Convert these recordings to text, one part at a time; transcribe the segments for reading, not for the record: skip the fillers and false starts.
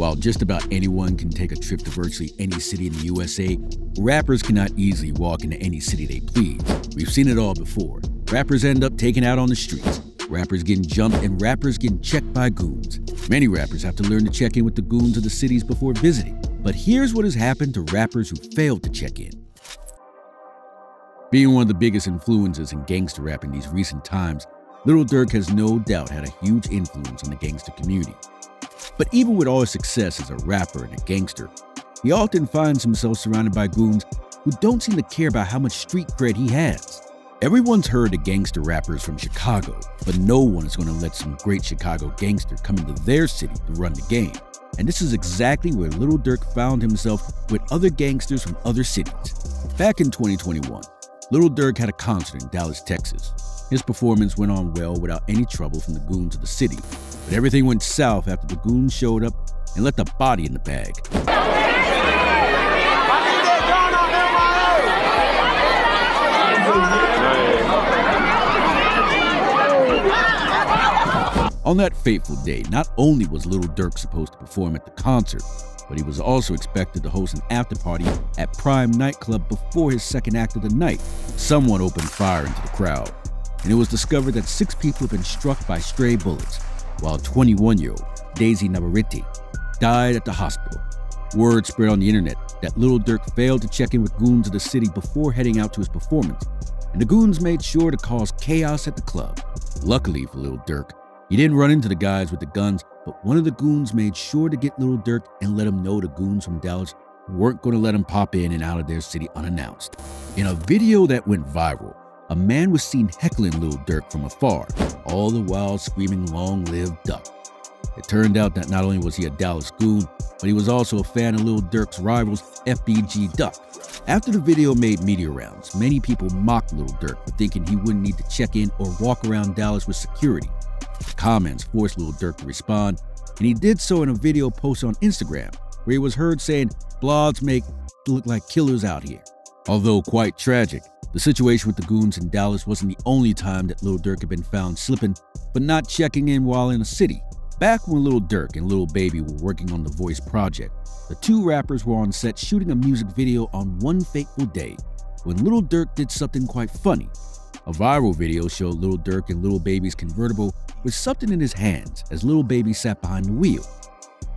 While just about anyone can take a trip to virtually any city in the USA, rappers cannot easily walk into any city they please. We've seen it all before. Rappers end up taken out on the streets, rappers getting jumped, and rappers getting checked by goons. Many rappers have to learn to check in with the goons of the cities before visiting. But here's what has happened to rappers who failed to check in. Being one of the biggest influences in gangster rap in these recent times, Lil Durk has no doubt had a huge influence on the gangster community. But even with all his success as a rapper and a gangster, he often finds himself surrounded by goons who don't seem to care about how much street cred he has. Everyone's heard of gangster rappers from Chicago, but no one is going to let some great Chicago gangster come into their city to run the game. And this is exactly where Lil Durk found himself with other gangsters from other cities. Back in 2021, Lil Durk had a concert in Dallas, Texas. His performance went on well without any trouble from the goons of the city, but everything went south after the goons showed up and left a body in the bag. On that fateful day, not only was Lil Durk supposed to perform at the concert, but he was also expected to host an after-party at Prime nightclub before his second act of the night. Someone opened fire into the crowd, and it was discovered that 6 people had been struck by stray bullets, while 21-year-old Daisy Navarrete died at the hospital. Word spread on the internet that Lil Durk failed to check in with goons of the city before heading out to his performance, and the goons made sure to cause chaos at the club. Luckily for Lil Durk, he didn't run into the guys with the guns, but one of the goons made sure to get Lil Durk and let him know the goons from Dallas weren't going to let him pop in and out of their city unannounced. In a video that went viral, a man was seen heckling Lil Durk from afar, all the while screaming "Long live Duck." It turned out that not only was he a Dallas goon, but he was also a fan of Lil Durk's rivals, FBG Duck. After the video made media rounds, many people mocked Lil Durk for thinking he wouldn't need to check in or walk around Dallas with security. The comments forced Lil Durk to respond, and he did so in a video posted on Instagram, where he was heard saying, "Blogs make look like killers out here." Although quite tragic, the situation with the goons in Dallas wasn't the only time that Lil Durk had been found slipping, but not checking in while in a city. Back when Lil Durk and Lil Baby were working on the Voice project, the two rappers were on set shooting a music video on one fateful day, when Lil Durk did something quite funny. A viral video showed Lil Durk and Lil Baby's convertible with something in his hands as Lil Baby sat behind the wheel.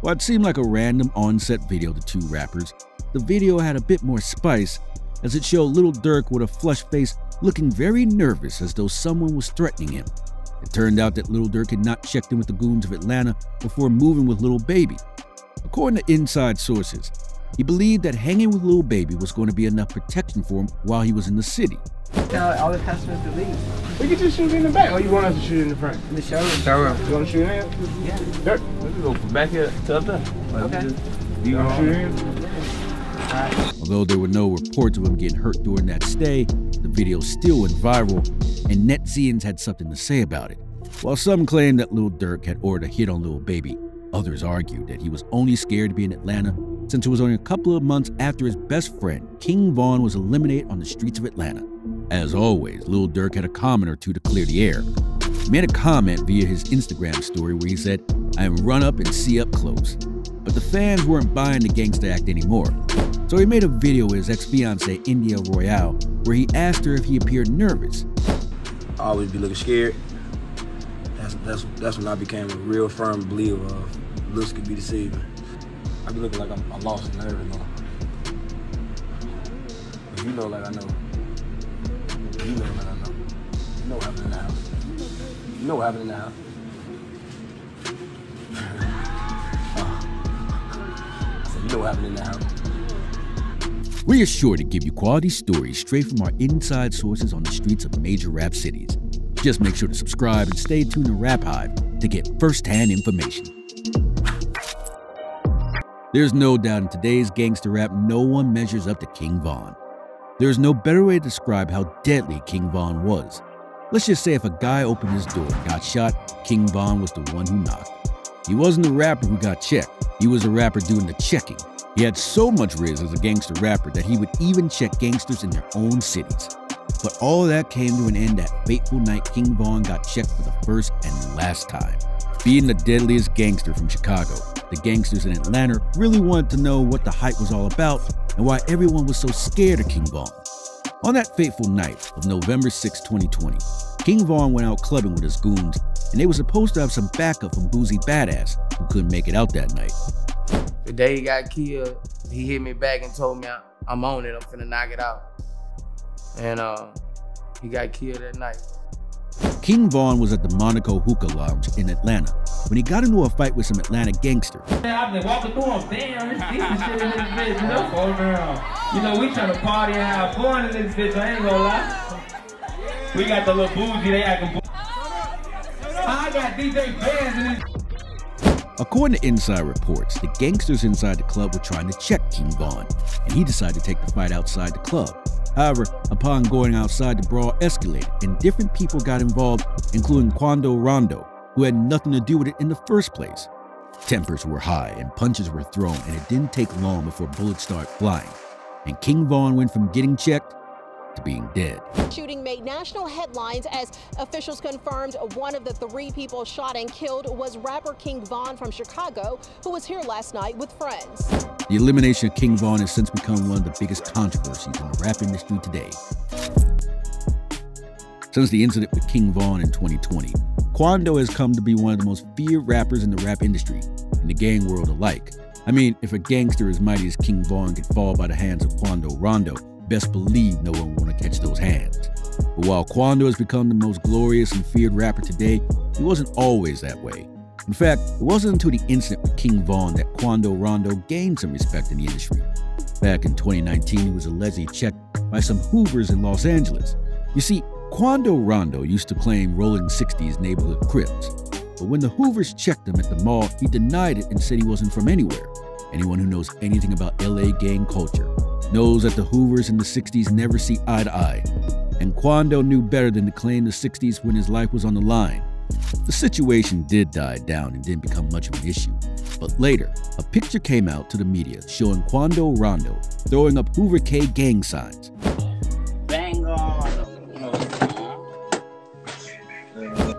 While it seemed like a random on-set video to two rappers, the video had a bit more spice as it showed Lil Durk with a flushed face looking very nervous as though someone was threatening him. It turned out that Lil Durk had not checked in with the goons of Atlanta before moving with Lil Baby. According to inside sources, he believed that hanging with Lil Baby was going to be enough protection for him while he was in the city. Tell all the customers to leave. We can just shoot in the back, or you want us to shoot in the front? In the showroom. Showroom. You want to shoot in? Yeah. Dirt. We can go from back here to up there. Okay. You want to shoot in? Alright. Although there were no reports of him getting hurt during that stay, the video still went viral, and netizens had something to say about it. While some claimed that Lil Durk had ordered a hit on Lil Baby, others argued that he was only scared to be in Atlanta since it was only a couple of months after his best friend, King Von, was eliminated on the streets of Atlanta. As always, Lil Durk had a comment or two to clear the air. He made a comment via his Instagram story where he said, "I am run up and see up close." But the fans weren't buying the gangsta act anymore. So he made a video with his ex-fiancée, India Royale, where he asked her if he appeared nervous. I always be looking scared. That's when I became a real firm believer of looks could be deceiving. I be looking like I'm lost and nervous, though. But you know like I know. You know like I know. You know what happened in the house. You know what happened in the house. I said, you know what happened in the house. We are sure to give you quality stories straight from our inside sources on the streets of major rap cities. Just make sure to subscribe and stay tuned to Rap Hive to get first-hand information. There's no doubt in today's gangster rap, no one measures up to King Von. There's no better way to describe how deadly King Von was. Let's just say if a guy opened his door and got shot, King Von was the one who knocked. He wasn't the rapper who got checked. He was the rapper doing the checking. He had so much riz as a gangster rapper that he would even check gangsters in their own cities. But all that came to an end that fateful night King Von got checked for the first and last time. Being the deadliest gangster from Chicago, the gangsters in Atlanta really wanted to know what the hype was all about and why everyone was so scared of King Von. On that fateful night of November 6, 2020, King Von went out clubbing with his goons, and they were supposed to have some backup from Boozy Badass, who couldn't make it out that night. The day he got killed, he hit me back and told me I'm on it, I'm finna knock it out. And he got killed that night. King Von was at the Monaco Hookah Lounge in Atlanta when he got into a fight with some Atlanta gangster. Man, I've been walking through them, damn, this decent shit in this bitch, you know? Oh, girl. You know, we trying to party and have fun in this bitch, I ain't gonna lie. We got the little bougie, they acting bougie. I got DJ bands in this. According to inside reports, the gangsters inside the club were trying to check King Von, and he decided to take the fight outside the club. However, upon going outside, the brawl escalated and different people got involved, including Cuando Rondo, who had nothing to do with it in the first place. Tempers were high and punches were thrown, and it didn't take long before bullets started flying. And King Von went from getting checked to being dead. Shooting made national headlines as officials confirmed one of the 3 people shot and killed was rapper King Von from Chicago, who was here last night with friends. The elimination of King Von has since become one of the biggest controversies in the rap industry today. Since the incident with King Von in 2020, Cuando has come to be one of the most feared rappers in the rap industry, and the gang world alike. I mean, if a gangster as mighty as King Von could fall by the hands of Cuando Rondo, best believe no one will want to catch those hands. But while Cuando has become the most glorious and feared rapper today, he wasn't always that way. In fact, it wasn't until the incident with King Von that Cuando Rondo gained some respect in the industry. Back in 2019, he was allegedly checked by some Hoovers in Los Angeles. You see, Cuando Rondo used to claim rolling 60s neighborhood Crips, but when the Hoovers checked him at the mall, he denied it and said he wasn't from anywhere. Anyone who knows anything about LA gang culture knows that the Hoovers in the 60s never see eye to eye, and Cuando knew better than to claim the 60s when his life was on the line. The situation did die down and didn't become much of an issue, but later, a picture came out to the media showing Cuando Rondo throwing up Hoover K gang signs. Bang on.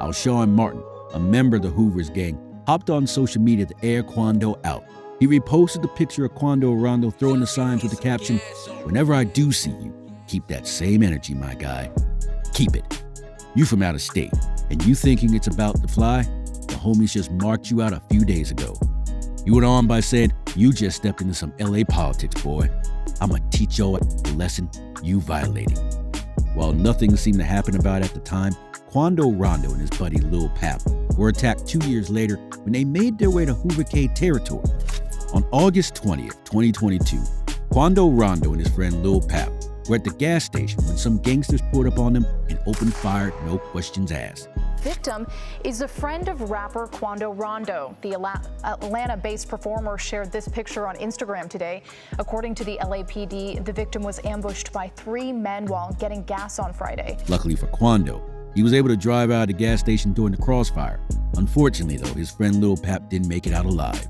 Alshon Martin, a member of the Hoovers gang, hopped on social media to air Cuando out. He reposted the picture of Cuando Rondo throwing the signs with the caption, "Whenever I do see you, keep that same energy, my guy. Keep it. You from out of state, and you thinking it's about to fly? The homies just marked you out a few days ago." He went on by saying, "You just stepped into some LA politics, boy. I'ma teach y'all a lesson you violated." While nothing seemed to happen about it at the time, Cuando Rondo and his buddy Lil Pap were attacked 2 years later when they made their way to Hoover K territory. On August 20th, 2022, Cuando Rondo and his friend Lil Pap were at the gas station when some gangsters pulled up on them and opened fire, no questions asked. Victim is a friend of rapper Cuando Rondo. The Atlanta-based performer shared this picture on Instagram today. According to the LAPD, the victim was ambushed by 3 men while getting gas on Friday. Luckily for Cuando, he was able to drive out of the gas station during the crossfire. Unfortunately, though, his friend Lil Pap didn't make it out alive.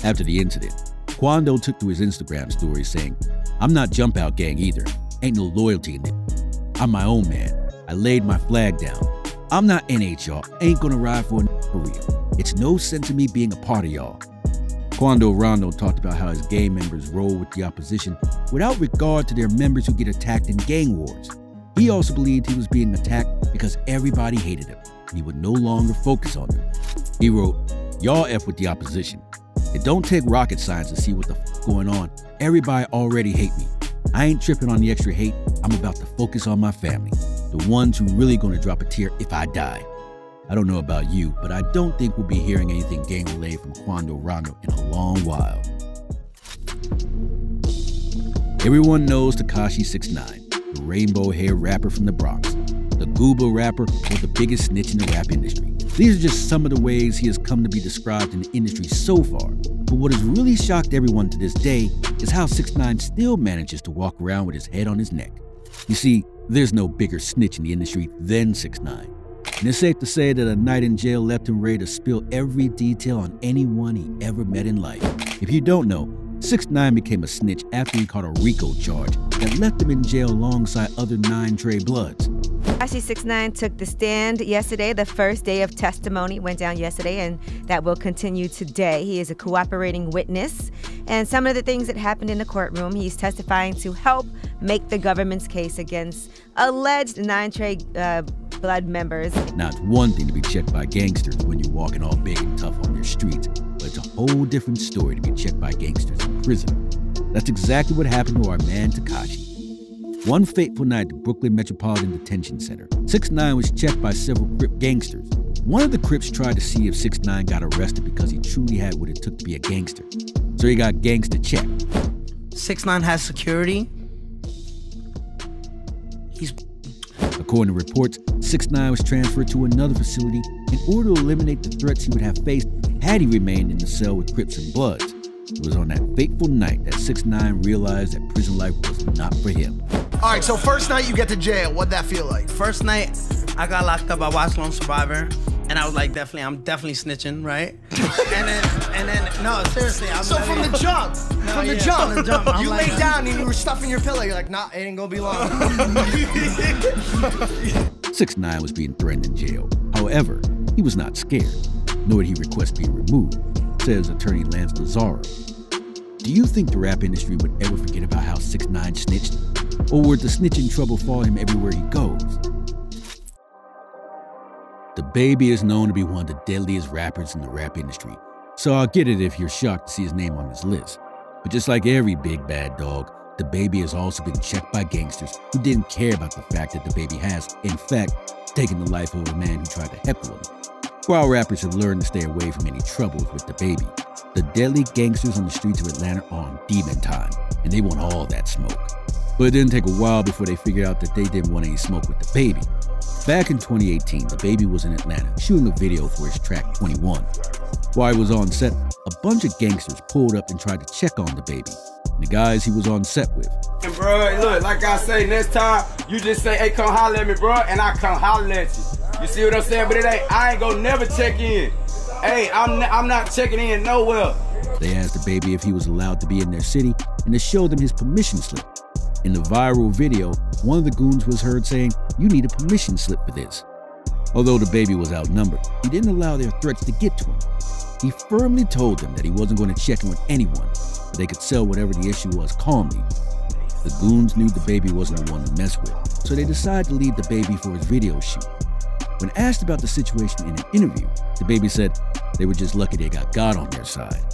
After the incident, Cuando took to his Instagram story saying, "I'm not jump out gang either. Ain't no loyalty in it. I'm my own man. I laid my flag down. I'm not NHR. Ain't gonna ride for real. It's no sense in me being a part of y'all." Cuando Rondo talked about how his gang members roll with the opposition without regard to their members who get attacked in gang wars. He also believed he was being attacked because everybody hated him, and he would no longer focus on them. He wrote, "Y'all F with the opposition. It don't take rocket science to see what the f going on. Everybody already hate me. I ain't tripping on the extra hate. I'm about to focus on my family, the ones who really gonna drop a tear if I die." I don't know about you, but I don't think we'll be hearing anything gang-related from Cuando Rondo in a long while. Everyone knows Tekashi 6ix9ine, the rainbow-haired rapper from the Bronx. The Gooba rapper was the biggest snitch in the rap industry. These are just some of the ways he has come to be described in the industry so far. But what has really shocked everyone to this day is how 6ix9ine still manages to walk around with his head on his neck. You see, there's no bigger snitch in the industry than 6ix9ine. And it's safe to say that a night in jail left him ready to spill every detail on anyone he ever met in life. If you don't know, 6ix9ine became a snitch after he caught a RICO charge that left him in jail alongside other 9 Trey Bloods. Tekashi 6ix9ine took the stand yesterday. The first day of testimony went down yesterday, and that will continue today. He is a cooperating witness. And some of the things that happened in the courtroom, he's testifying to help make the government's case against alleged 9 Trey Blood members. Now, it's one thing to be checked by gangsters when you're walking all big and tough on their streets, but it's a whole different story to be checked by gangsters in prison. That's exactly what happened to our man Tekashi. One fateful night at the Brooklyn Metropolitan Detention Center, 6ix9ine was checked by several Crip gangsters. One of the Crips tried to see if 6ix9ine got arrested because he truly had what it took to be a gangster. So he got gangster checked. 6ix9ine has security. According to reports, 6ix9ine was transferred to another facility in order to eliminate the threats he would have faced had he remained in the cell with Crips and Bloods. It was on that fateful night that 6ix9ine realized that prison life was not for him. All right, so first night you get to jail, what'd that feel like? First night, I got locked up. I watched Lone Survivor, and I was like, I'm definitely snitching, right? and then, no, seriously. So from the jump, you laid down and you were stuffing your pillow. You're like, nah, it ain't gonna be long. 6ix9ine was being threatened in jail. However, he was not scared, nor did he request being removed, says attorney Lance Lazaro. Do you think the rap industry would ever forget about how 6ix9ine snitched? Or would the snitching trouble follow him everywhere he goes? The Baby is known to be one of the deadliest rappers in the rap industry, so I'll get it if you're shocked to see his name on this list. But just like every big bad dog, the Baby has also been checked by gangsters who didn't care about the fact that the Baby has, in fact, taken the life of a man who tried to heckle him. While rappers have learned to stay away from any troubles with the Baby, the deadly gangsters on the streets of Atlanta are on demon time, and they want all that smoke. But it didn't take a while before they figured out that they didn't want any smoke with the Baby. Back in 2018, the Baby was in Atlanta shooting a video for his track 21. While he was on set, a bunch of gangsters pulled up and tried to check on the Baby, and the guys he was on set with. And bro, look, like I say, next time, you just say, hey, come holler at me, bro, and I come holler at you. You see what I'm saying? But it ain't, I ain't gonna never check in. Hey, I'm not checking in nowhere. They asked the Baby if he was allowed to be in their city and to show them his permission slip. In the viral video, one of the goons was heard saying, "You need a permission slip for this." Although the Baby was outnumbered, he didn't allow their threats to get to him. He firmly told them that he wasn't going to check in with anyone, but they could sell whatever the issue was calmly. The goons knew the Baby wasn't the one to mess with, so they decided to leave the Baby for his video shoot. When asked about the situation in an interview, the Baby said they were just lucky they got God on their side.